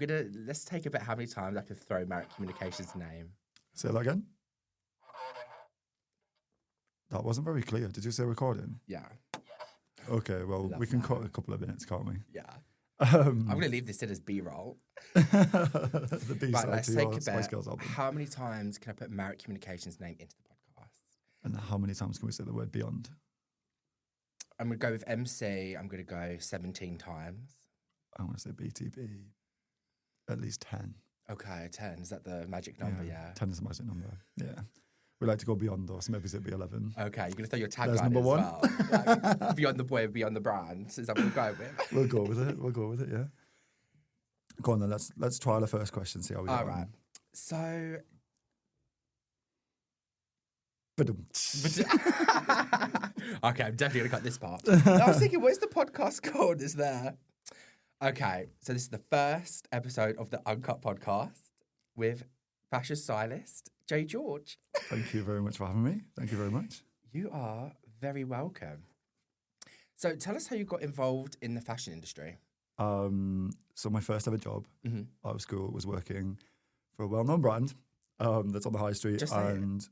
let's take a bit how many times I can throw Marriott Communications' name. Say that again. That wasn't very clear. Did you say recording? Yeah. Okay, well, Love we can that. cut a couple of minutes, can't we? Yeah. I'm going to leave this in as B-roll. The B-side Let's to take your a Spice bet. Girls album. How many times can I put Marriott Communications' name into the podcast? And how many times can we say the word beyond? I'm going to go with MC. I'm going to go 17 times. I want to say BTB. At least 10. Okay, 10. Is that the magic number? Yeah. 10 is the magic number. Yeah. We like to go beyond those. Maybe it'll be 11. Okay, you're going to throw your There's tagline number as one. well. Like, beyond the boy, beyond the brand. Is that what we're going with? We'll go with it, yeah. Go on then, let's try the first question, see how we go. All right. So... Ba-dum. Okay, I'm definitely going to cut this part. I was thinking, what's the podcast called? Is there? Okay, so this is the first episode of the Uncut podcast with fashion stylist Jay George. Thank you very much for having me. Thank you very much. You are very welcome. So tell us how you got involved in the fashion industry. So my first ever job out of school was working for a well-known brand that's on the high street. Just say and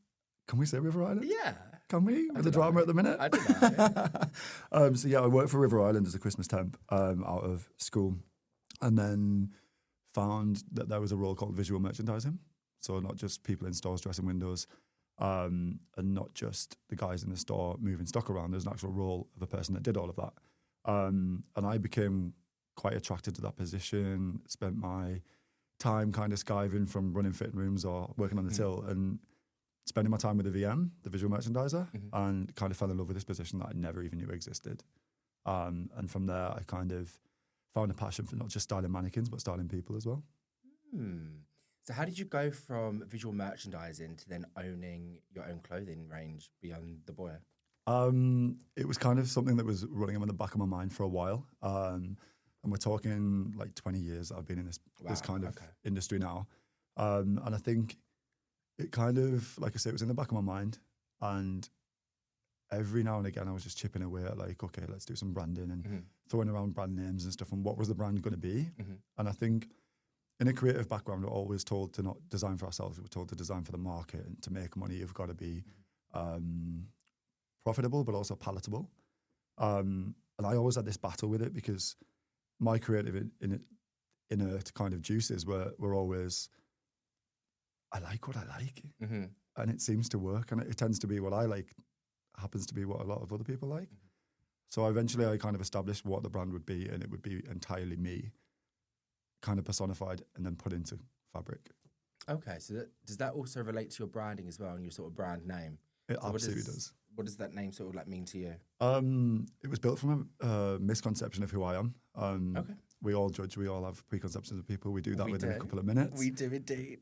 can we say River Island? Yeah. Can we? With the drama at the minute? I don't know. So yeah, I worked for River Island as a Christmas temp out of school, and then found that there was a role called visual merchandising. So not just people in stores dressing windows, and not just the guys in the store moving stock around. There's an actual role of a person that did all of that. And I became quite attracted to that position, spent my time kind of skiving from running fitting rooms or working on the till and spending my time with the VM, the visual merchandiser, and kind of fell in love with this position that I never even knew existed. And from there, I kind of found a passion for not just styling mannequins, but styling people as well. So how did you go from visual merchandising to then owning your own clothing range beyond the boy? It was kind of something that was running in the back of my mind for a while. And we're talking like 20 years I've been in this kind of industry now. And I think it kind of, like I say, it was in the back of my mind. And every now and again, I was just chipping away at like, okay, let's do some branding and throwing around brand names and stuff. And what was the brand going to be? And I think in a creative background, we're always told to not design for ourselves. We're told to design for the market. And to make money, you've got to be profitable, but also palatable. And I always had this battle with it because my creative inert kind of juices were always, I like what I like. And it seems to work. And it tends to be what I like, happens to be what a lot of other people like. So eventually I kind of established what the brand would be, and it would be entirely me, kind of personified and then put into fabric. Okay, so does that also relate to your branding as well and your sort of brand name? It So absolutely does. What does that name sort of like mean to you? It was built from a misconception of who I am. Okay. We all judge, we all have preconceptions of people. We do that within a couple of minutes. We do indeed.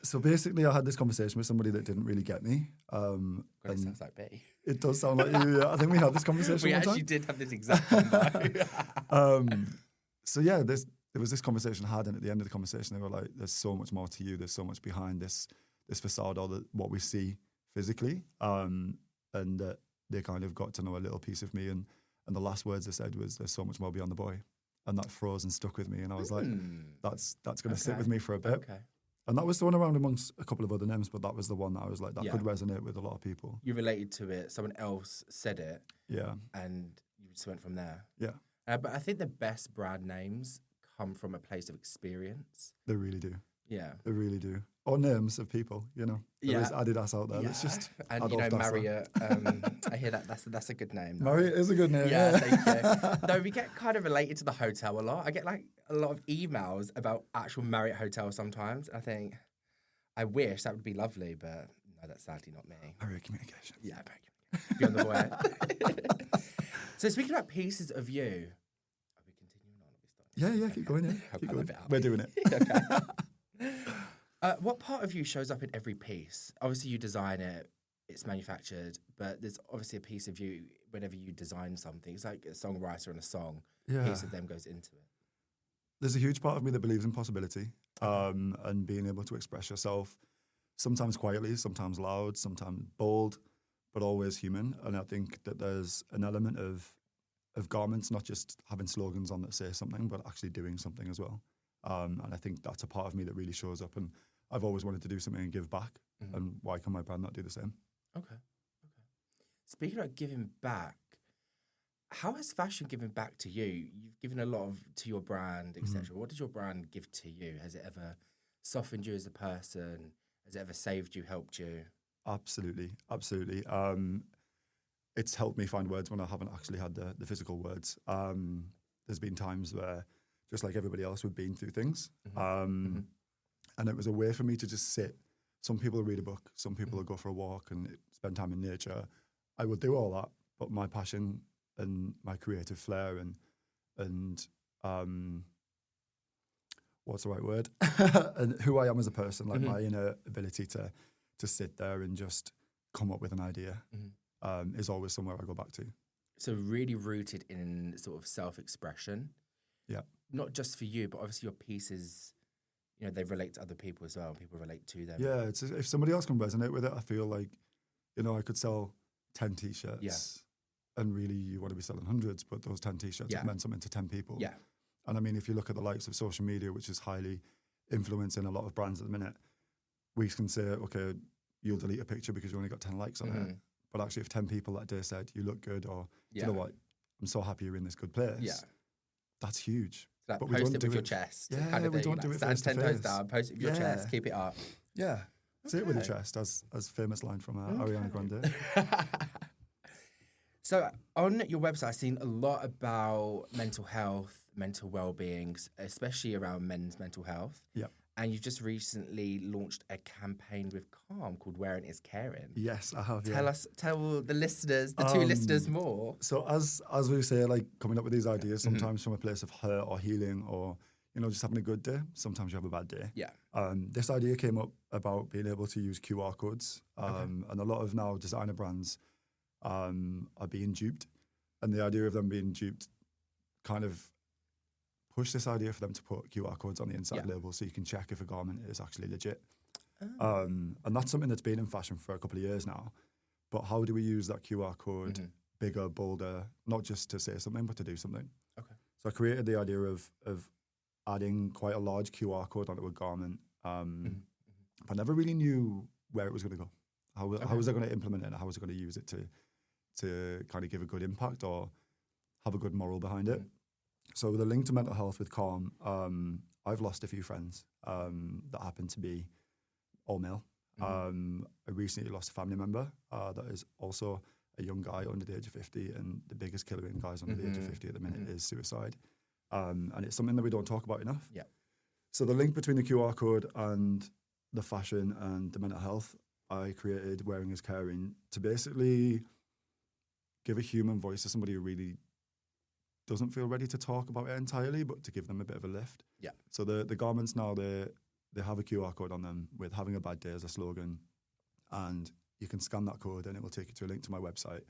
So basically I had this conversation with somebody that didn't really get me. It sounds like me. It does sound like you. Yeah. I think we had this conversation We one actually time. did have this exact convo. So yeah, there was this conversation I had, and at the end of the conversation, they were like, "There's so much more to you. There's so much behind this facade, or what we see physically." And they kind of got to know a little piece of me, and the last words they said was, "There's so much more beyond the boy," and that froze and stuck with me. And I was like, "That's going to sit with me for a bit." Okay. And that was thrown around amongst a couple of other names, but that was the one that I was like, that Yeah. could resonate with a lot of people. You related to it. Someone else said it. Yeah, And you just went from there. yeah, But I think the best brand names come from a place of experience. they really do. Yeah. They really do. Or names of people, There is Adidas out there. Yeah. It's just And Adolf Dassler. Marriott. I hear that's a good name. Marriott is a good name. Yeah, thank you. Though we get kind of related to the hotel a lot. I get like a lot of emails about actual Marriott hotels sometimes. I think I wish that would be lovely, but no, that's sadly not me. Marriott Communications. Yeah, beyond the way. So speaking about pieces of you, are we continuing on? Yeah, keep going. Yeah. Keep going. We're doing it. Okay. What part of you shows up in every piece? Obviously, you design it, it's manufactured, but there's obviously a piece of you whenever you design something. It's like a songwriter and a song. A piece of them goes into it. There's a huge part of me that believes in possibility and being able to express yourself, sometimes quietly, sometimes loud, sometimes bold, but always human. And I think that there's an element of garments, not just having slogans on that say something, but actually doing something as well. And I think that's a part of me that really shows up. And I've always wanted to do something and give back. And why can my brand not do the same? Okay. Speaking of giving back, how has fashion given back to you? You've given a lot to your brand, etc. What does your brand give to you? Has it ever softened you as a person? Has it ever saved you, helped you? Absolutely. It's helped me find words when I haven't actually had the physical words. There's been times where, just like everybody else, we've been through things. And it was a way for me to just sit. Some people will read a book, some people will go for a walk and spend time in nature. I will do all that, but my passion and my creative flair and what's the right word? And who I am as a person, like my inner ability to sit there and just come up with an idea is always somewhere I go back to. So really rooted in sort of self-expression. Yeah. Not just for you, but obviously your pieces, you know, they relate to other people as well. And people relate to them. Yeah, it's, if somebody else can resonate with it, I feel like, you know, I could sell 10 T-shirts and really you want to be selling hundreds, but those 10 T-shirts have meant something to 10 people. Yeah. And I mean, if you look at the likes of social media, which is highly influencing a lot of brands at the minute, we can say, okay, you'll delete a picture because you only got 10 likes on it. But actually, if 10 people that day said, you look good, or, do you know what, I'm so happy you're in this good place, that's huge. Like but post we don't it do with your it, chest. Yeah, kind of we thing. don't do it Stand face to 10 toes face. down, post it with your chest, keep it up. Yeah. Say it with your chest, as famous line from Ariana Grande. So on your website, I've seen a lot about mental health, mental well-being, especially around men's mental health. Yeah. And you've just recently launched a campaign with Calm called Wearing is Caring. Yes, I have. Tell the listeners, the two listeners more. So as we say, like coming up with these ideas, sometimes from a place of hurt or healing or, you know, just having a good day. Sometimes you have a bad day. Yeah. This idea came up about being able to use QR codes. And a lot of now designer brands are being duped. And the idea of them being duped kind of push this idea for them to put QR codes on the inside label so you can check if a garment is actually legit. And that's something that's been in fashion for a couple of years now. But how do we use that QR code bigger, bolder, not just to say something, but to do something? Okay. So I created the idea of adding quite a large QR code onto a garment. But I never really knew where it was going to go. How was I going to implement it? And how was I going to use it to kind of give a good impact or have a good moral behind it? So with a link to mental health with Calm, I've lost a few friends that happen to be all male. I recently lost a family member that is also a young guy under the age of 50, and the biggest killer in guys under the age of 50 at the minute is suicide. And it's something that we don't talk about enough. Yeah. So the link between the QR code and the fashion and the mental health, I created Wearing is Caring to basically give a human voice to somebody who really doesn't feel ready to talk about it entirely, but to give them a bit of a lift. Yeah. So the garments now, they have a QR code on them with having a bad day as a slogan. And you can scan that code and it will take you to a link to my website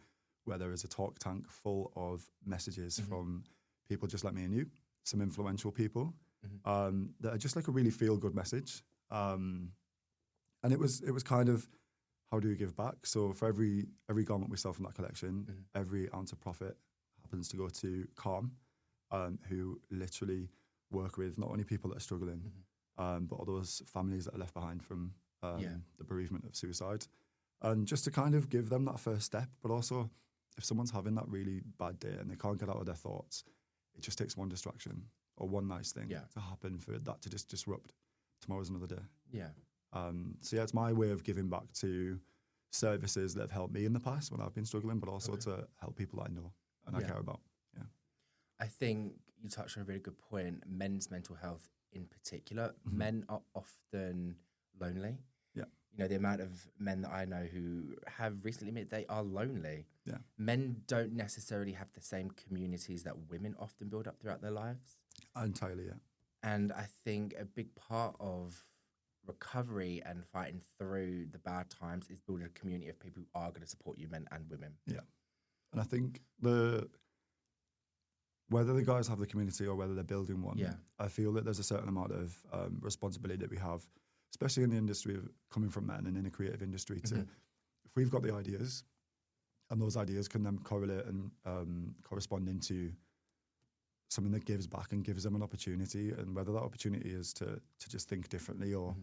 where there is a talk tank full of messages from people just like me and you, some influential people that are just like a really feel-good message. And it was kind of, how do you give back? So for every garment we sell from that collection, every ounce of profit happens to go to Calm, who literally work with not only people that are struggling, but all those families that are left behind from the bereavement of suicide. And just to kind of give them that first step, but also if someone's having that really bad day and they can't get out of their thoughts, it just takes one distraction or one nice thing to happen for that to just disrupt. Tomorrow's another day. Yeah. So yeah, it's my way of giving back to services that have helped me in the past when I've been struggling, but also to help people I know and I care about. Yeah. I think you touched on a really good point. Men's mental health in particular. Men are often lonely. Yeah. You know, the amount of men that I know who have recently admitted they are lonely. Yeah. Men don't necessarily have the same communities that women often build up throughout their lives. Entirely, yeah. And I think a big part of recovery and fighting through the bad times is building a community of people who are going to support you, men and women. Yeah. And I think whether the guys have the community or whether they're building one, I feel that there's a certain amount of responsibility that we have, especially in the industry of coming from men and in a creative industry, to if we've got the ideas and those ideas can then correlate and correspond into something that gives back and gives them an opportunity, and whether that opportunity is to just think differently or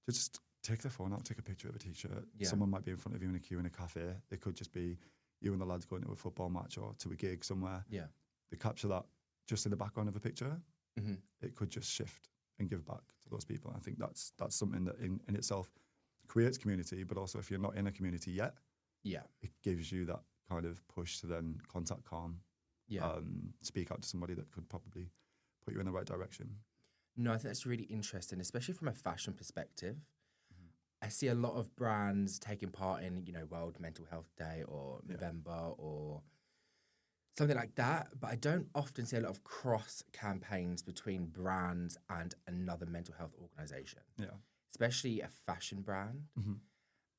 to just take their phone out, take a picture of a t-shirt. Yeah. Someone might be in front of you in a queue in a cafe. It could just be you and the lads going to a football match or to a gig somewhere. Yeah. They capture that just in the background of a picture. Mm-hmm. It could just shift and give back to those people. I think that's something that in itself creates community, but also if you're not in a community yet, it gives you that kind of push to then contact calm, speak out to somebody that could probably put you in the right direction. No, I think that's really interesting, especially from a fashion perspective. I see a lot of brands taking part in, World Mental Health Day or November or something like that, but I don't often see a lot of cross campaigns between brands and another mental health organization. Yeah. Especially a fashion brand. Mm-hmm.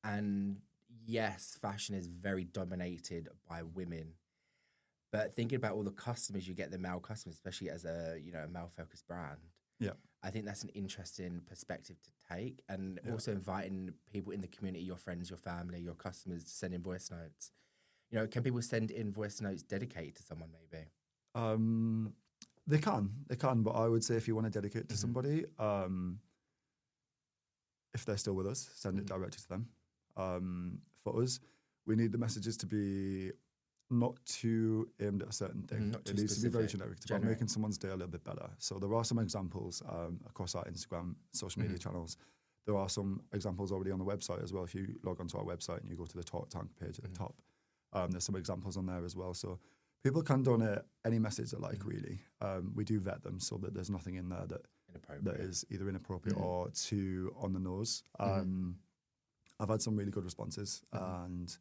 And yes, fashion is very dominated by women. But thinking about all the customers you get, the male customers, especially as a male-focused brand, I think that's an interesting perspective to take. And also inviting people in the community, your friends, your family, your customers, to send in voice notes. Can people send in voice notes dedicated to someone maybe? They can, but I would say if you want to dedicate it to somebody, if they're still with us, send it directly to them. For us, we need the messages to be not too aimed at a certain thing. It needs to be very generic. It's about making someone's day a little bit better. So there are some examples across our Instagram, social media channels. There are some examples already on the website as well. If you log onto our website and you go to the Talk Tank page at the top, there's some examples on there as well. So people can donate any message they like, really. We do vet them so that there's nothing in there that is either inappropriate or too on the nose. I've had some really good responses, and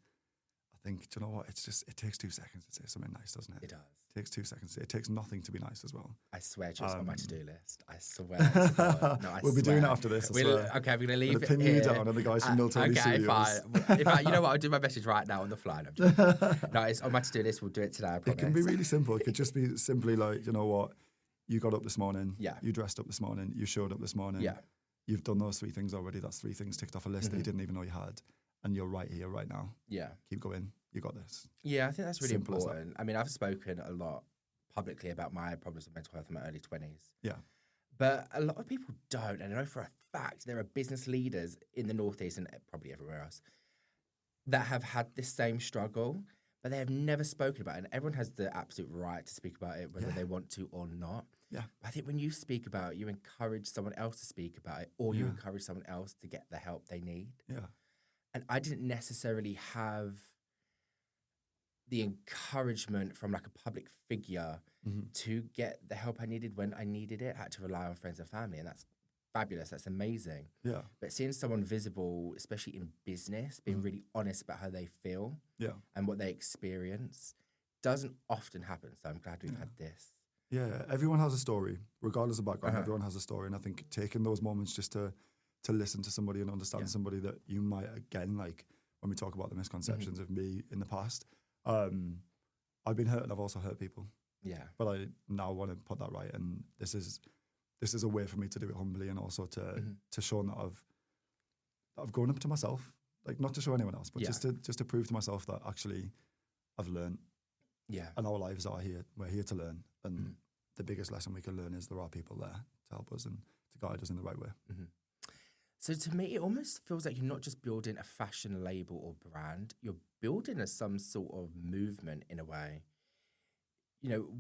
I think, do you know what? It takes 2 seconds to say something nice, doesn't it? It does. It takes 2 seconds. It takes nothing to be nice as well. I swear it's on my to-do list. I swear. To God. No, we'll be doing it after this. Okay, we're going to leave it pin here. you down on the guys from Niltoni Studios. Fine. In fact, you know what? I'll do my message right now on the fly. No, it's on my to-do list. We'll do it today, I promise. It can be really simple. It could just be simply like, you know what? You got up this morning. Yeah. You dressed up this morning. You showed up this morning. Yeah. You've done those 3 things already. That's 3 things ticked off a list that you didn't even know you had. And you're right here, right now. Yeah. Keep going. You got this. Yeah, I think that's really Simple important. I mean, I've spoken a lot publicly about my problems with mental health in my early 20s. Yeah. But a lot of people don't. And I know for a fact there are business leaders in the Northeast and probably everywhere else that have had this same struggle, but they have never spoken about it. And everyone has the absolute right to speak about it, whether they want to or not. Yeah. I think when you speak about it, you encourage someone else to speak about it, or you encourage someone else to get the help they need. Yeah. And I didn't necessarily have the encouragement from like a public figure to get the help I needed when I needed it. I had to rely on friends and family, and that's fabulous. That's amazing. Yeah. But seeing someone visible, especially in business, being really honest about how they feel and what they experience doesn't often happen. So I'm glad we've had this. Yeah, everyone has a story, regardless of background. Everyone has a story, and I think taking those moments just to listen to somebody and understand somebody that you might, again, like when we talk about the misconceptions of me in the past, I've been hurt and I've also hurt people. Yeah. But I now want to put that right, and this is a way for me to do it humbly and also to show that I've grown up to myself, like not to show anyone else, but just to prove to myself that actually I've learned. Yeah. And our lives are here. We're here to learn, and the biggest lesson we can learn is there are people there to help us and to guide us in the right way. So to me, it almost feels like you're not just building a fashion label or brand, you're building some sort of movement in a way.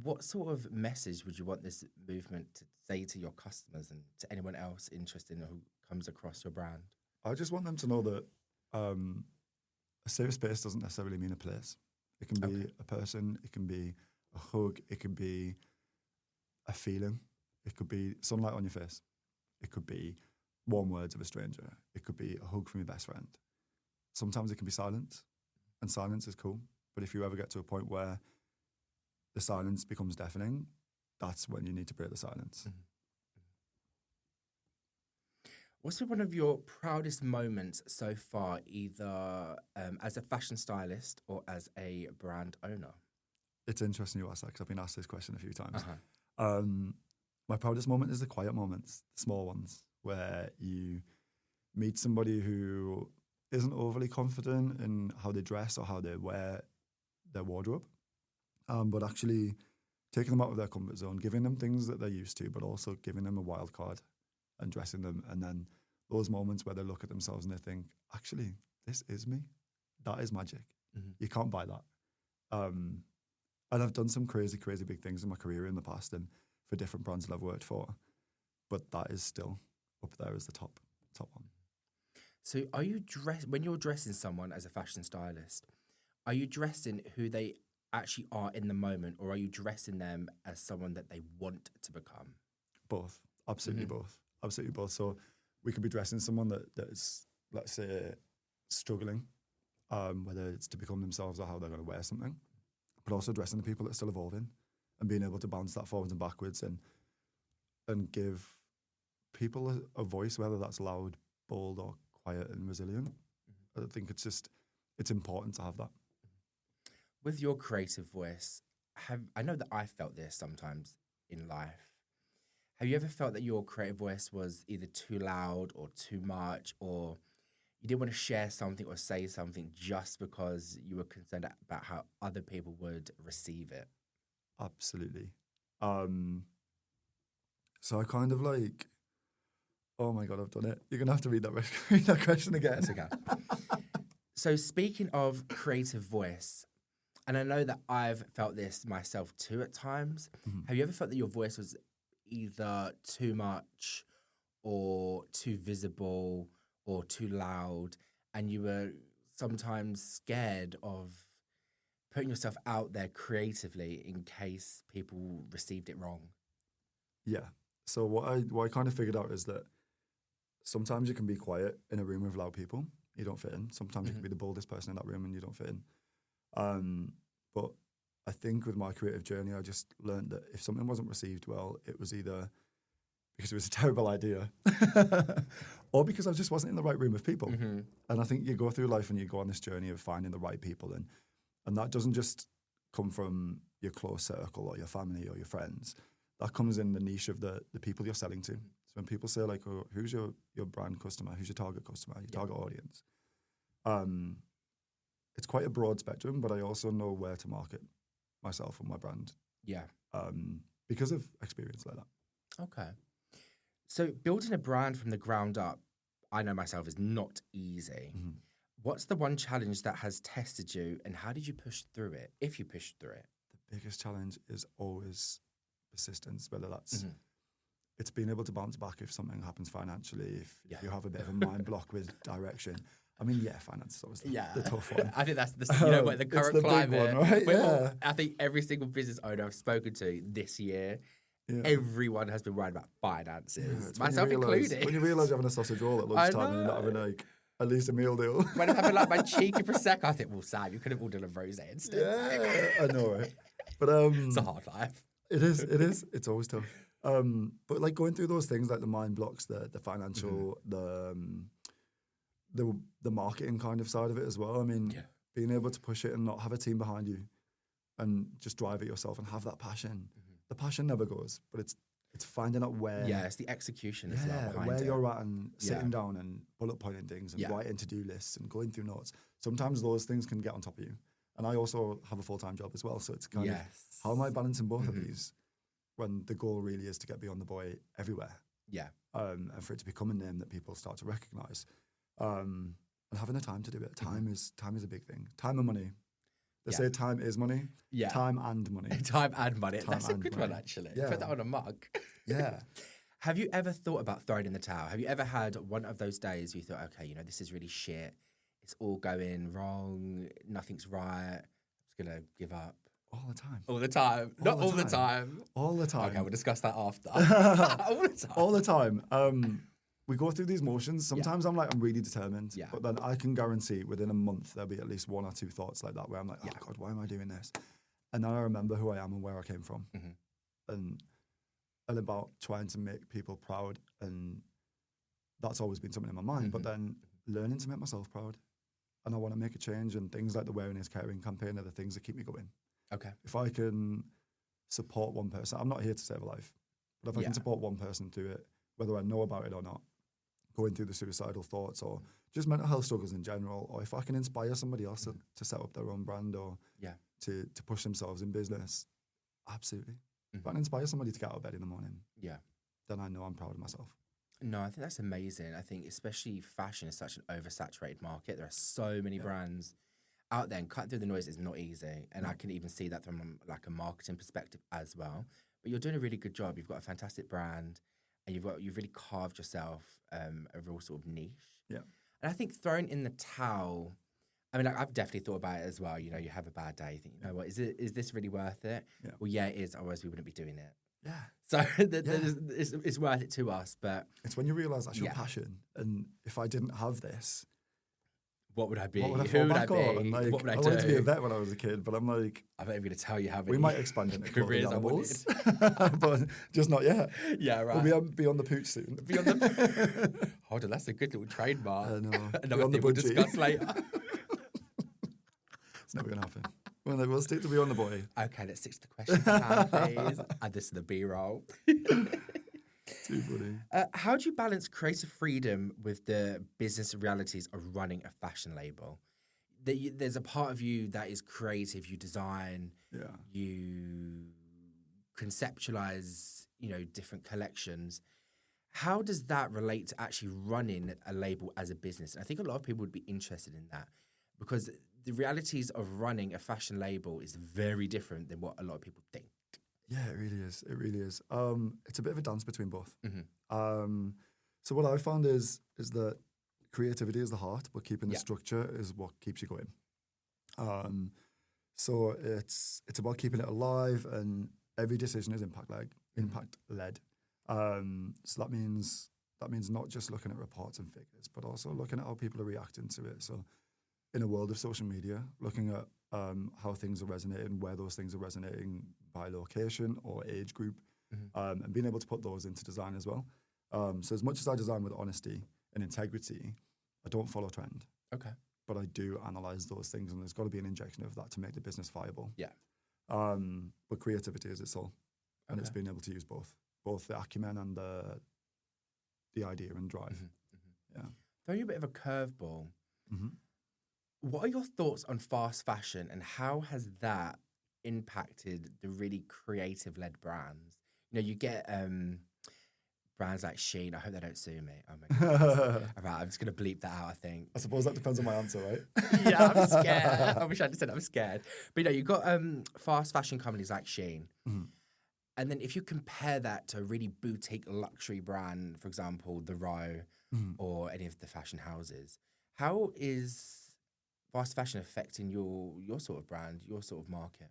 What sort of message would you want this movement to say to your customers and to anyone else interested in who comes across your brand? I just want them to know that a safe space doesn't necessarily mean a place. It can be a person, it can be a hug, it can be a feeling, it could be sunlight on your face, it could be warm words of a stranger, it could be a hug from your best friend. Sometimes it can be silence, and silence is cool. But if you ever get to a point where the silence becomes deafening, that's when you need to break the silence. What's been one of your proudest moments so far, either as a fashion stylist or as a brand owner? It's interesting you ask that because I've been asked this question a few times. My proudest moment is the quiet moments, the small ones, where you meet somebody who isn't overly confident in how they dress or how they wear their wardrobe, but actually taking them out of their comfort zone, giving them things that they're used to, but also giving them a wild card and dressing them. And then those moments where they look at themselves and they think, actually, this is me. That is magic. Mm-hmm. You can't buy that. And I've done some crazy, crazy big things in my career in the past and for different brands that I've worked for. But that is still up there as the top one. So are you when you're dressing someone as a fashion stylist, are you dressing who they actually are in the moment, or are you dressing them as someone that they want to become? Both. Absolutely both. Absolutely both. So we could be dressing someone that is, let's say, struggling, whether it's to become themselves or how they're going to wear something, but also dressing the people that are still evolving and being able to bounce that forwards and backwards and give people a voice, whether that's loud, bold, or quiet and resilient. I think it's important to have that. With your creative voice, I know that I felt this sometimes in life. Have you ever felt that your creative voice was either too loud or too much, or you didn't want to share something or say something just because you were concerned about how other people would receive it? Absolutely. So I kind of like, oh my God, I've done it. You're going to have to read that question again. That's okay. So speaking of creative voice, and I know that I've felt this myself too at times, have you ever felt that your voice was either too much or too visible or too loud, and you were sometimes scared of putting yourself out there creatively in case people received it wrong? Yeah. So what I kind of figured out is that sometimes you can be quiet in a room with loud people. You don't fit in. Sometimes you can be the boldest person in that room and you don't fit in. But I think with my creative journey, I just learned that if something wasn't received well, it was either because it was a terrible idea or because I just wasn't in the right room with people. And I think you go through life and you go on this journey of finding the right people. And that doesn't just come from your close circle or your family or your friends. That comes in the niche of the people you're selling to. So when people say like, oh, who's your brand customer? Who's your target customer? Your target audience? It's quite a broad spectrum, but I also know where to market myself and my brand. Yeah. Because of experience like that. Okay. So building a brand from the ground up, I know myself, is not easy. What's the one challenge that has tested you, and how did you push through it, if you pushed through it? The biggest challenge is always persistence, whether that's it's being able to bounce back if something happens financially, if you have a bit of a mind block with direction. I mean, finance is always the tough one. I think that's the current the climate. big one, right? I think every single business owner I've spoken to this year, everyone has been worried about finances, myself included. When you realise you're having a sausage roll at lunchtime and you're not having like at least a meal deal. When I'm having like my cheeky prosecco, I think, well, Sam, you could have ordered a rosé instead. Yeah, I know, right? But it's a hard life. It is. It's always tough. But like going through those things like the mind blocks, the financial, the marketing kind of side of it as well. I mean, being able to push it and not have a team behind you and just drive it yourself and have that passion. The passion never goes, but it's finding out where. Yeah, it's the execution as well behind where it. you're at and sitting down and bullet pointing things and writing to-do lists and going through notes. Sometimes those things can get on top of you. And I also have a full-time job as well, so it's kind of how am I balancing both of these when the goal really is to get Beyond the Boy everywhere. Yeah. And for it to become a name that people start to recognise. And having the time to do it. Time is a big thing. Time and money. They say time is money. Yeah. Time and money. Time and money. That's a good one, actually. Yeah. Put that on a mug. Yeah. Have you ever thought about throwing in the towel? Have you ever had one of those days where you thought, okay, this is really shit. It's all going wrong. Nothing's right. I'm just going to give up. All the time. All the time. Not all the time. All the time. Okay, we'll discuss that after. All the time. All the time. We go through these motions. Sometimes I'm really determined. Yeah. But then I can guarantee within a month there'll be at least one or two thoughts like that where I'm like, oh God, why am I doing this? And then I remember who I am and where I came from. And about trying to make people proud. And that's always been something in my mind. But then learning to make myself proud. And I want to make a change, and things like the Wearing is Caring campaign are the things that keep me going. Okay. If I can support one person, I'm not here to save a life, but if I can support one person through it, whether I know about it or not, going through the suicidal thoughts or just mental health struggles in general, or if I can inspire somebody else to set up their own brand or to push themselves in business, Absolutely. Mhm. If I can inspire somebody to get out of bed in the morning, Yeah. then I know I'm proud of myself. No, I think that's amazing. I think especially fashion is such an oversaturated market. There are so many brands out there, and cutting through the noise is not easy. And I can even see that from like a marketing perspective as well. But you're doing a really good job. You've got a fantastic brand, and you've really carved yourself a real sort of niche. Yeah. And I think throwing in the towel. I mean, like, I've definitely thought about it as well. You know, you have a bad day. You think, you know what? Is this really worth it? Yeah. Well, yeah, it is. Otherwise, we wouldn't be doing it. Yeah. So it's worth it to us. But It's when you realise that's your passion. And if I didn't have this, what would I be? what would I Who fall would I back be? on? And like, What would I I do? wanted to be a vet when I was a kid, but I'm like, I'm not even going to tell you how many we might expand into clothing careers I animals, wanted. but just not yet. Yeah, right. We'll be on the pooch soon. Beyond the hold on, that's a good little trademark. I know. Another Beyond the thing we'll budgie. discuss later. It's never going to happen. We'll stick to Beyond the Boy. Okay, let's stick to the questions at hand, please. And this is the B-roll. Too funny. How do you balance creative freedom with the business realities of running a fashion label? There's a part of you that is creative. You design. Yeah. You conceptualize, different collections. How does that relate to actually running a label as a business? And I think a lot of people would be interested in that because the realities of running a fashion label is very different than what a lot of people think. Yeah, it really is. It really is. It's a bit of a dance between both. Mm-hmm. So what I found is that creativity is the heart, but keeping the structure is what keeps you going. So it's about keeping it alive, and every decision is impact led. So that means not just looking at reports and figures, but also looking at how people are reacting to it. So in a world of social media, looking at how things are resonating, where those things are resonating by location or age group, and being able to put those into design as well. So as much as I design with honesty and integrity, I don't follow trend. Okay. But I do analyze those things, and there's got to be an injection of that to make the business viable. Yeah. But creativity is its soul, and it's being able to use both the acumen and the idea and drive. Yeah. Throw you a bit of a curveball. What are your thoughts on fast fashion, and how has that impacted the really creative-led brands? You get brands like Shein. I hope they don't sue me. Oh my goodness. All right, I'm just going to bleep that out, I think. I suppose that depends on my answer, right? Yeah, I'm scared. I wish I'd said I'm scared. But you've got fast fashion companies like Shein. And then if you compare that to a really boutique luxury brand, for example, The Row or any of the fashion houses, how is fast fashion affecting your sort of brand, your sort of market?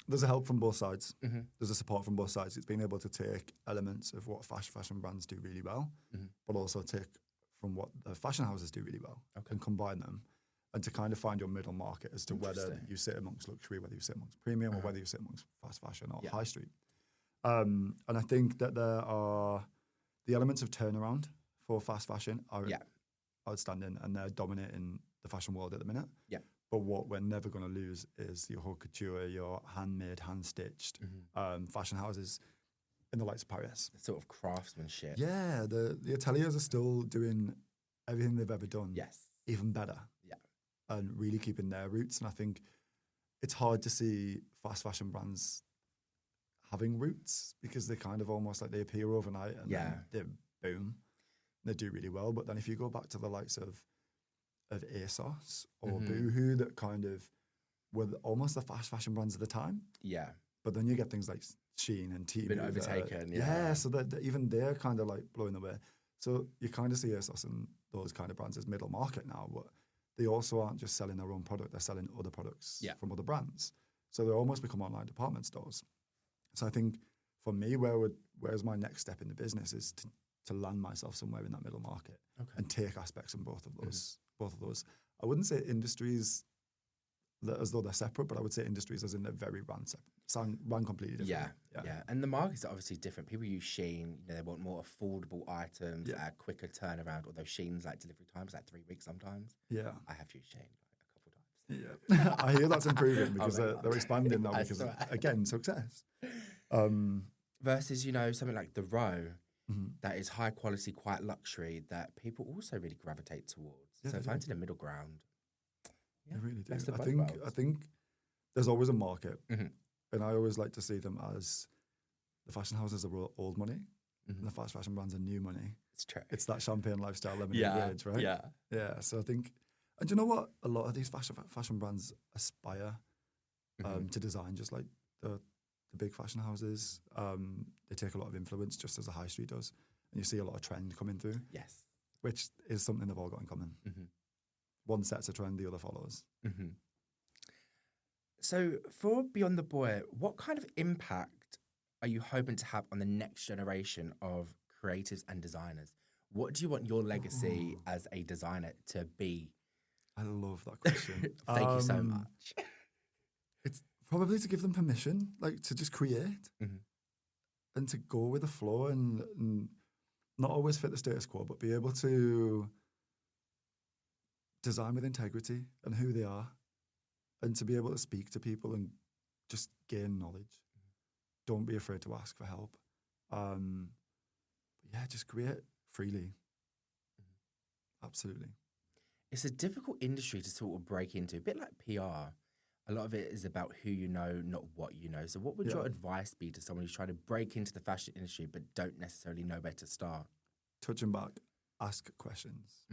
There's a help from both sides. There's a support from both sides. It's being able to take elements of what fashion brands do really well, but also take from what the fashion houses do really well and combine them, and to kind of find your middle market as to whether you sit amongst luxury, whether you sit amongst premium, or whether you sit amongst fast fashion or high street. And I think that there are the elements of turnaround for fast fashion are outstanding, and they're dominating the fashion world at the minute. Yeah. But what we're never going to lose is your haute couture, your handmade, hand-stitched fashion houses in the likes of Paris. The sort of craftsmanship. Yeah, the ateliers are still doing everything they've ever done. Yes. Even better. Yeah. And really keeping their roots. And I think it's hard to see fast fashion brands having roots because they're kind of almost like they appear overnight and then they boom. They do really well. But then if you go back to the likes of ASOS or Boohoo, that kind of were almost the fast fashion brands at the time. Yeah. But then you get things like Shein and Temu. Been overtaken, so that even they're kind of like blowing the way. So you kind of see ASOS and those kind of brands as middle market now, but they also aren't just selling their own product, they're selling other products from other brands. So they almost become online department stores. So I think for me, where's my next step in the business is to land myself somewhere in that middle market and take aspects from both of those. Both of those. I wouldn't say industries as though they're separate, but I would say industries as in they're very run completely different. Yeah. And the markets are obviously different. People use Shein, they want more affordable items, a quicker turnaround, although Shein's like delivery times, like 3 weeks sometimes. Yeah. I have used Shein a couple of Yeah. times. I hear that's improving because they're expanding now because, again, success. Versus, something like The Row, that is high quality, quite luxury, that people also really gravitate towards. So finding a middle ground. Yeah, I really do. I think there's always a market, And I always like to see them as the fashion houses are old money and the fast fashion brands are new money. It's true. It's that champagne lifestyle lemonade wage, right? Yeah. Yeah. So I think, and you know what? A lot of these fashion brands aspire to design just like the big fashion houses. They take a lot of influence just as the high street does. And you see a lot of trend coming through. Yes. Which is something they've all got in common. One sets a trend, the other follows. So for Beyond the Boy, what kind of impact are you hoping to have on the next generation of creatives and designers? What do you want your legacy as a designer to be? I love that question. Thank you so much. It's probably to give them permission, like to just create and to go with the flow and not always fit the status quo, but be able to design with integrity and who they are, and to be able to speak to people and just gain knowledge. Don't be afraid to ask for help. Just create freely. Absolutely. It's a difficult industry to sort of break into, a bit like PR. A lot of it is about who you know, not what you know. So what would your advice be to someone who's trying to break into the fashion industry but don't necessarily know where to start? Touching back, ask questions.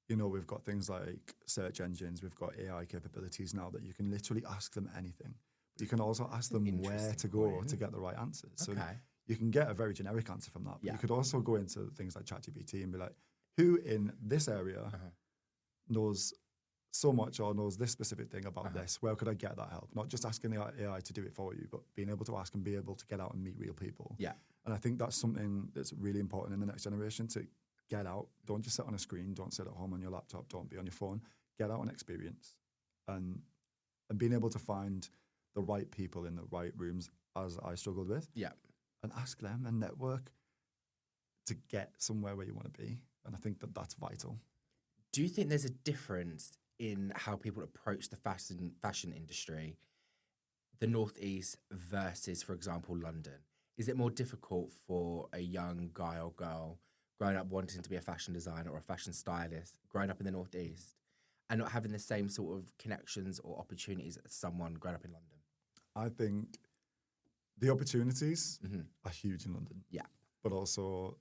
We've got things like search engines, we've got AI capabilities now that you can literally ask them anything. But you can also ask them where to go to get the right answers. So you can get a very generic answer from that. But you could also go into things like ChatGPT and be like, who in this area knows so much or knows this specific thing about this? Where could I get that help? Not just asking the AI to do it for you, but being able to ask and be able to get out and meet real people. Yeah. And I think that's something that's really important in the next generation, to get out. Don't just sit on a screen. Don't sit at home on your laptop. Don't be on your phone. Get out and experience. And being able to find the right people in the right rooms, as I struggled with. Yeah. And ask them and network to get somewhere where you want to be. And I think that that's vital. Do you think there's a difference in how people approach the fashion industry, the Northeast versus, for example, London? Is it more difficult for a young guy or girl growing up wanting to be a fashion designer or a fashion stylist, growing up in the Northeast, and not having the same sort of connections or opportunities as someone growing up in London? I think the opportunities are huge in London. Yeah. But also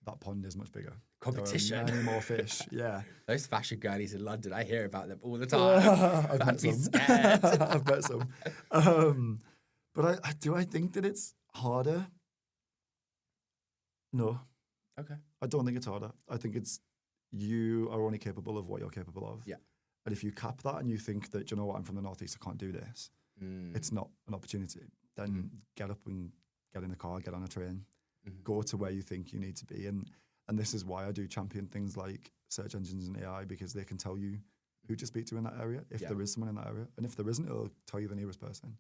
that pond is much bigger. Competition. There are many more fish, yeah. Those fashion girlies in London, I hear about them all the time. I've met some. Scared. I've met some. But I think that it's harder? No. Okay. I don't think it's harder. I think it's you are only capable of what you're capable of. Yeah. And if you cap that and you think that, you know what, I'm from the Northeast, I can't do this, it's not an opportunity. Then get up and get in the car, get on a train, go to where you think you need to be. And this is why I do champion things like search engines and AI, because they can tell you who to speak to in that area, if there is someone in that area. And if there isn't, it'll tell you the nearest person.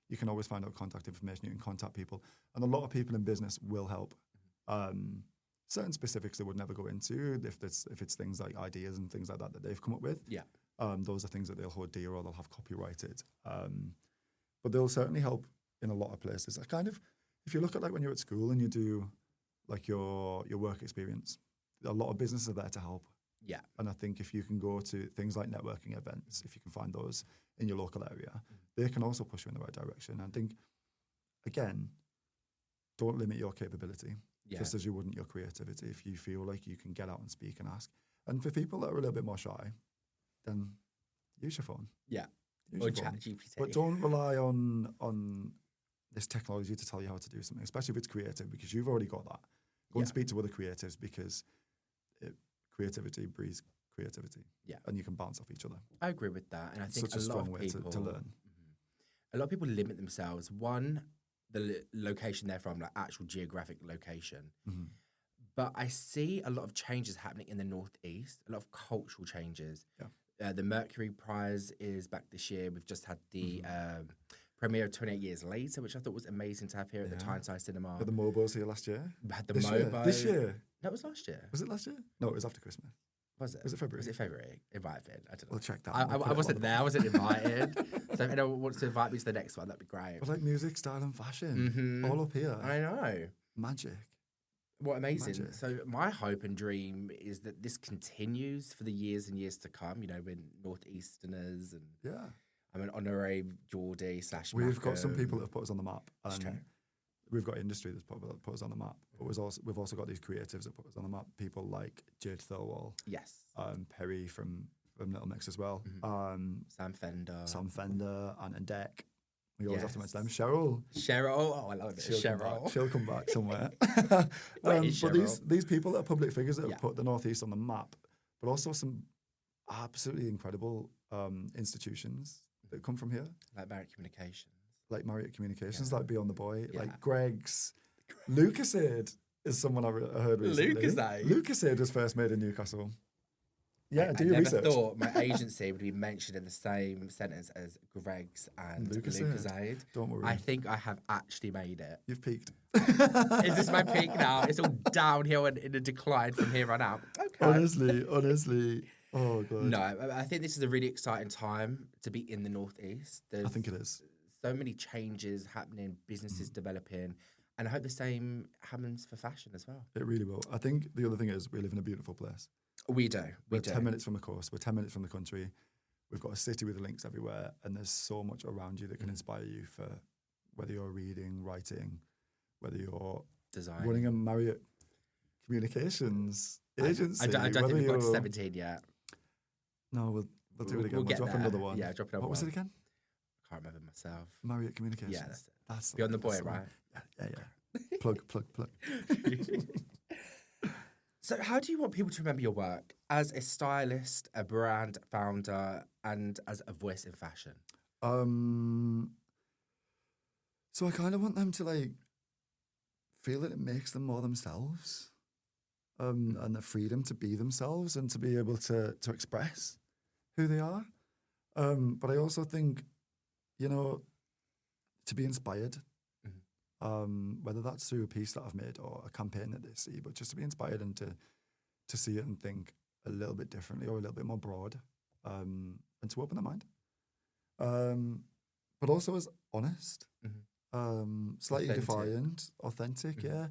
You can always find out contact information, you can contact people. And a lot of people in business will help. Certain specifics they would never go into, if it's things like ideas and things like that they've come up with. Yeah. Those are things that they'll hold dear or they'll have copyrighted. But they'll certainly help in a lot of places. If you look at like when you're at school and you do like your work experience, a lot of businesses are there to help. Yeah. And I think if you can go to things like networking events, if you can find those in your local area, they can also push you in the right direction. I think, again, don't limit your capability, just as you wouldn't your creativity. If you feel like you can get out and speak and ask. And for people that are a little bit more shy, then use your phone. Yeah. Or ChatGPT. But don't rely on this technology to tell you how to do something, especially if it's creative, because you've already got that. Go and speak to other creatives, because creativity breeds creativity. Yeah. And you can bounce off each other. I agree with that. And I think such a strong way to learn. A lot of people limit themselves. One, the location they're from, like actual geographic location. But I see a lot of changes happening in the Northeast, a lot of cultural changes. Yeah. The Mercury Prize is back this year. We've just had the premiere of 28 Years Later, which I thought was amazing to have here at the Tyneside Cinema. Had the Mobos here last year? We had the Mobo. This year? No, it was last year. Was it last year? No, it was after Christmas. Was it? Was it February? Was it February? It might have been. I don't know. We'll check that. I wasn't there. I wasn't invited. So if anyone wants to invite me to the next one, that'd be great. But like music, style and fashion. All up here. I know. Magic. What amazing. Magic. So my hope and dream is that this continues for the years and years to come. You know, we're Northeasterners and I'm an honorary Geordie / We've got some Mackem. people that have put us on the map, It's true. and we've got industry that's put us on the map. But we've also got these creatives that put us on the map. People like Jade Thirlwall, Yes. Perry from Little Mix as well, Sam Fender. Sam Fender, and Deck. We always have to Yes. mention them. Cheryl. Cheryl. Oh, I love it. Cheryl. She'll come back somewhere. Where is but Cheryl? these people that are public figures that have Yeah. put the Northeast on the map, but also some absolutely incredible institutions that come from here, Like Marriott Communications. like Marriott Communications, Yeah. like Beyond the Boy, Yeah. like Greg's. Lucasaid is someone I heard recently. Lucasaid? Lucasaid was first made in Newcastle. Yeah, do I your never research. thought my agency would be mentioned in the same sentence as Greg's and Lucasaid. Don't worry. I think I have actually made it. You've peaked. Is this my peak now? It's all downhill and in a decline from here on out. Okay. Honestly. Oh, God. No, I think this is a really exciting time to be in the Northeast. I think it is. So many changes happening, businesses developing, and I hope the same happens for fashion as well. It really will. I think the other thing is we live in a beautiful place. We do. We're 10 minutes from the coast. We're 10 minutes from the country. We've got a city with links everywhere, and there's so much around you that can inspire you for whether you're reading, writing, whether you're Design. running a Marriott Communications agency. I don't think whether we've got to you're- 17 yet. No, we'll do it again. We'll get drop there. another one. Yeah, drop another What was one. it again? Can't remember myself. Marriott Communications. Yeah, that's it. That's Beyond the Boy, that's right? Yeah. Plug. So how do you want people to remember your work as a stylist, a brand founder, and as a voice in fashion? So I kind of want them to feel that it makes them more themselves, and the freedom to be themselves and to be able to express who they are. But I also think, to be inspired, whether that's through a piece that I've made or a campaign that they see, but just to be inspired and to see it and think a little bit differently or a little bit more broad, and to open their mind. But also as honest, slightly Authentic. defiant, authentic, yeah.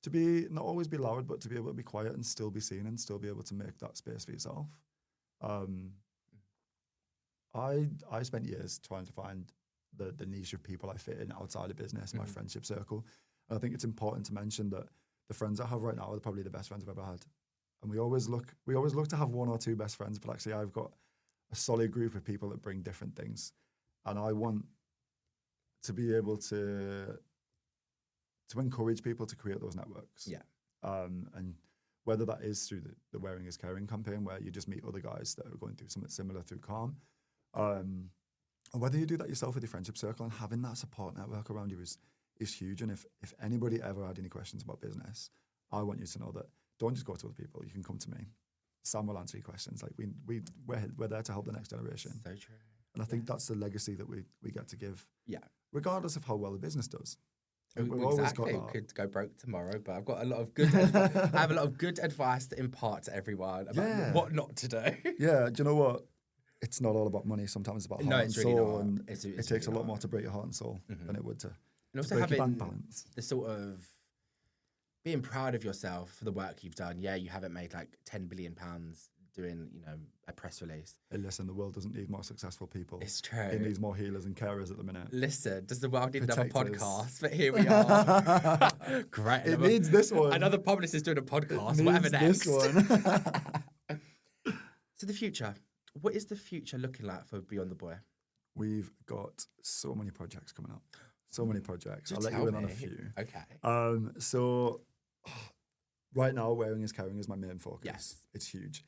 To be, not always be loud, but to be able to be quiet and still be seen and still be able to make that space for yourself. I spent years trying to find the niche of people I fit in outside of business, my friendship circle. And I think it's important to mention that the friends I have right now are probably the best friends I've ever had. And we always look to have one or two best friends, but actually I've got a solid group of people that bring different things. And I want to be able to encourage people to create those networks. Yeah. And whether that is through the Wearing is Caring campaign, where you just meet other guys that are going through something similar through Calm, or whether you do that yourself with your friendship circle, and having that support network around you is huge. And if anybody ever had any questions about business, I want you to know that don't just go to other people. You can come to me. Sam will answer your questions. Like we're there to help the next generation. So true. And I think that's the legacy that we get to give. Yeah. Regardless of how well the business does. We've Well, always exactly. got that. Could go broke tomorrow, but I've got a lot of good. I have a lot of good advice to impart to everyone about what not to do. Yeah, do you know what? It's not all about money. Sometimes it's about heart and it's really soul, not. and It's it takes really a lot not. more to break your heart and soul than it would to And also break your having bank balance. the sort of being proud of yourself for the work you've done. Yeah, you haven't made like £10 billion doing, a press release. Hey, listen, the world doesn't need more successful people. It's true. It needs more healers and carers at the minute. Listen, does the world need another Protectors. podcast? But here we are. Great. It needs this one. Another publicist doing a podcast. It Whatever needs next. this one. So the future. What is the future looking like for Beyond the Boy? We've got so many projects coming up. So many projects. Just I'll let tell you in on a me. few. Okay. So right now, Wearing is Caring is my main focus. Yes. It's huge.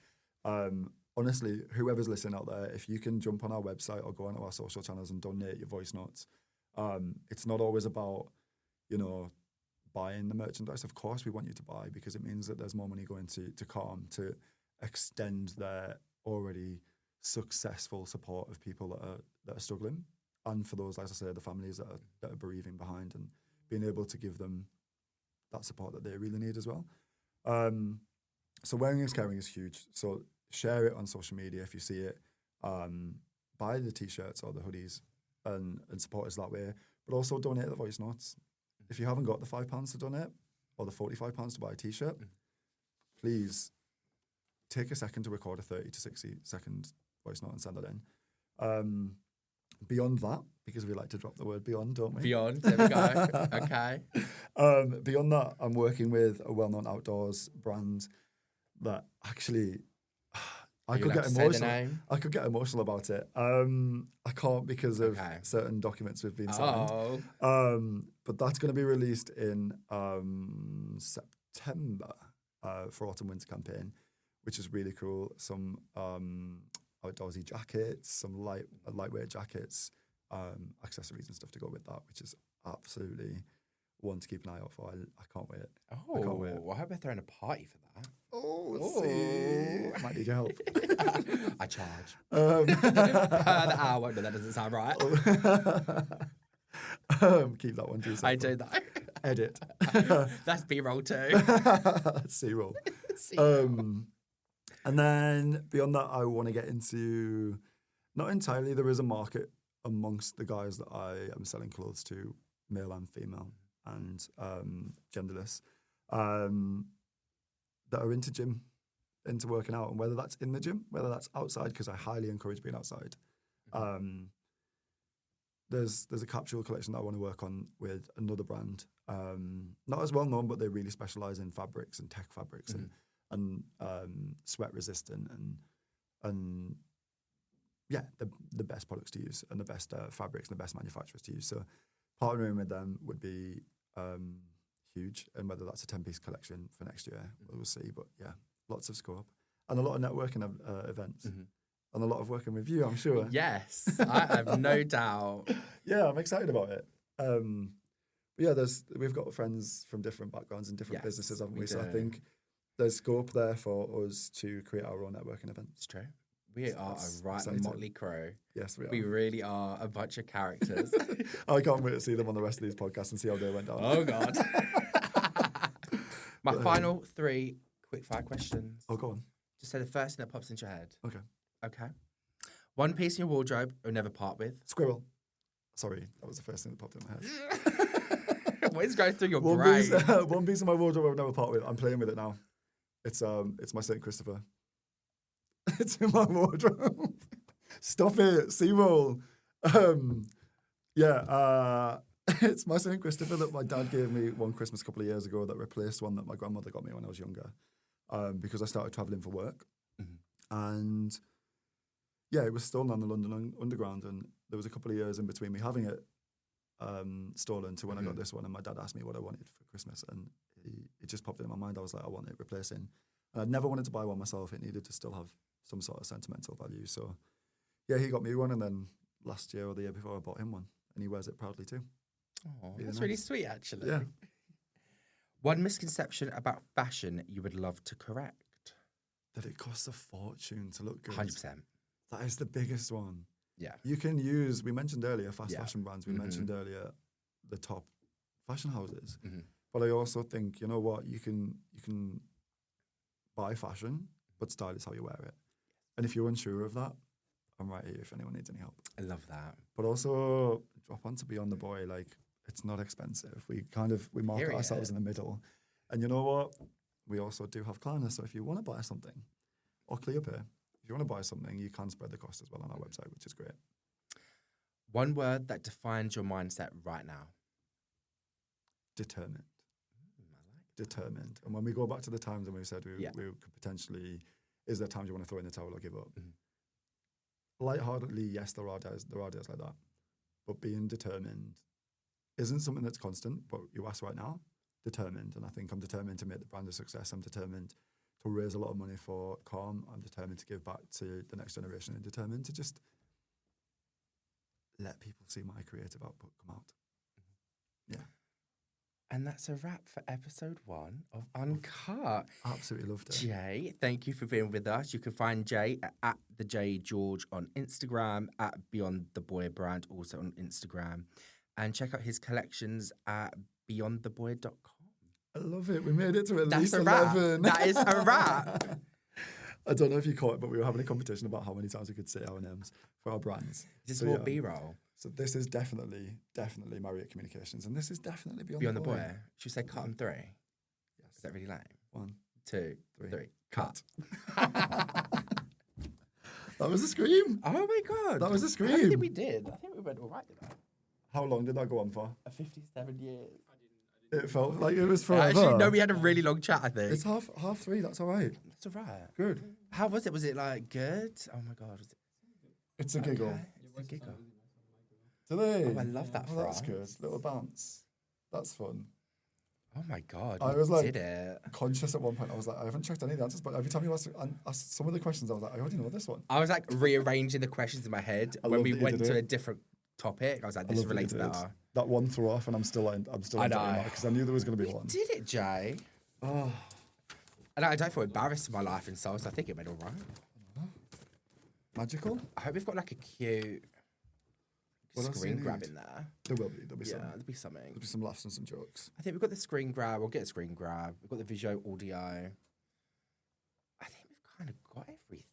Honestly, whoever's listening out there, if you can jump on our website or go onto our social channels and donate your voice notes, it's not always about, buying the merchandise. Of course, we want you to buy because it means that there's more money going to Calm to extend their already successful support of people that are struggling, and for those, as I say, the families that are bereaving behind, and being able to give them that support that they really need as well. So Wearing is Caring is huge. So share it on social media if you see it. Buy the t-shirts or the hoodies and support us that way. But also donate the voice notes. If you haven't got the £5 to donate or the £45 to buy a t-shirt, please take a second to record a 30 to 60 second voice note and send it in. Beyond that, because we like to drop the word beyond, don't we? Beyond, there we go. Okay. Beyond that, I'm working with a well-known outdoors brand that actually I could get emotional. I could get emotional about it. I can't because of certain documents we've been signed. But that's going to be released in September for autumn-winter campaign, which is really cool. Some outdoorsy jackets, some lightweight jackets, accessories and stuff to go with that, which is absolutely one to keep an eye out for. I can't wait. I can't wait. Well, I hope they're throwing a party for that. Let's see. Might need your help. I charge. Per the hour. No, that doesn't sound right. Keep that one to yourself. I do that. Edit. That's B-roll too. That's C-roll. And then beyond that, I want to get into, not entirely, there is a market amongst the guys that I am selling clothes to, male and female, and genderless, that are into gym, into working out, and whether that's in the gym, whether that's outside, because I highly encourage being outside. There's a capsule collection that I want to work on with another brand, not as well known, but they really specialize in fabrics and tech fabrics and sweat resistant and yeah, the best products to use and the best fabrics and the best manufacturers to use. So partnering with them would be huge, and whether that's a 10-piece collection for next year, we'll see. But yeah, lots of scope and a lot of networking events and a lot of working with you, I'm sure. Yes, I have no doubt. Yeah, I'm excited about it. But yeah, we've got friends from different backgrounds and different businesses, haven't we? So I think there's scope there for us to create our own networking events. It's true. We are a right motley crew. Yes, we are. We really are a bunch of characters. I can't wait to see them on the rest of these podcasts and see how they went down. Oh, God. My final 3 quick-fire questions. Oh, go on. Just say the first thing that pops into your head. Okay. One piece in your wardrobe you'll never part with. Squirrel. Sorry, that was the first thing that popped in my head. What is going through your brain? One piece of my wardrobe I'll never part with. I'm playing with it now. It's my St. Christopher. It's in my wardrobe. Stop it. C-roll. It's my St. Christopher that my dad gave me one Christmas a couple of years ago that replaced one that my grandmother got me when I was younger, because I started travelling for work. And yeah, it was stolen on the London Underground, and there was a couple of years in between me having it stolen to when I got this one, and my dad asked me what I wanted for Christmas, and it just popped in my mind. I was like, I want it replacing. And I'd never wanted to buy one myself. It needed to still have some sort of sentimental value. So yeah, he got me one, and then last year or the year before I bought him one, and he wears it proudly too. Oh, that's really sweet, actually. Yeah. One misconception about fashion you would love to correct? That it costs a fortune to look good. 100%. That is the biggest one. Yeah. You can use, we mentioned earlier, fast fashion brands. We mentioned earlier the top fashion houses. But I also think, you know what, you can buy fashion, but style is how you wear it. And if you're unsure of that, I'm right here if anyone needs any help. I love that. But also drop onto Beyond the Boy. Like, it's not expensive. We market ourselves in the middle. And you know what? We also do have Klarna. So if you want to buy something, or ClearPay, if you want to buy something, you can spread the cost as well on our website, which is great. One word that defines your mindset right now? Determined. Determined. And when we go back to the times when we said we could potentially, is there times you want to throw in the towel or give up? Lightheartedly, yes, there are days like that. But being determined isn't something that's constant, but you ask right now, determined. And I think I'm determined to make the brand a success. I'm determined to raise a lot of money for Calm. I'm determined to give back to the next generation, and determined to just let people see my creative output come out. Yeah. And that's a wrap for episode 1 of Uncut. Absolutely loved it. Jay, thank you for being with us. You can find Jay at the J George on Instagram, at Beyond the Boy brand also on Instagram, and check out his collections at beyondtheboy.com. I love it. We made it to at least 11. Wrap. That is a wrap. I don't know if you caught it, but we were having a competition about how many times we could say our names for our brands. Just more B-roll. So this is definitely Marriott Communications, and this is definitely Beyond the Boy. Should we say cut on 3? Yes. Is that really lame? 1, 2, 3. Cut. That was a scream. Oh my God. That was a I scream. don't think we did. I think we went all right with that. How long did that go on for? 57 years. It felt like it was Yeah, forever. actually, no, we had a really long chat, I think. It's half 3. That's all right. That's all right. Good. How was it? Was it like good? Oh my God. Was it It's a giggle. okay? It's a giggle. Do they? Oh, I love that for That's us. good. Little bounce. That's fun. Oh my God. I you was like- did it. Conscious at one point, I was like, I haven't checked any of the answers, but every time you asked some of the questions, I was like, I already know this one. I was like rearranging the questions in my head I when love we that you went did to it. a different topic. I was like, I this love that you relates did. better. That one threw off, and I'm still I enjoying know. that because I knew there was going to be You one. did it, Jay. Oh, And I don't feel embarrassed in my life and so I think it went all right. magical? I hope we've got like a cute What else do screen you grab need? in there. There will be. There'll be Yeah, some. there'll be something. There'll be some laughs and some jokes. I think we've got the screen grab. We'll get a screen grab. We've got the visual audio. I think we've kind of got everything.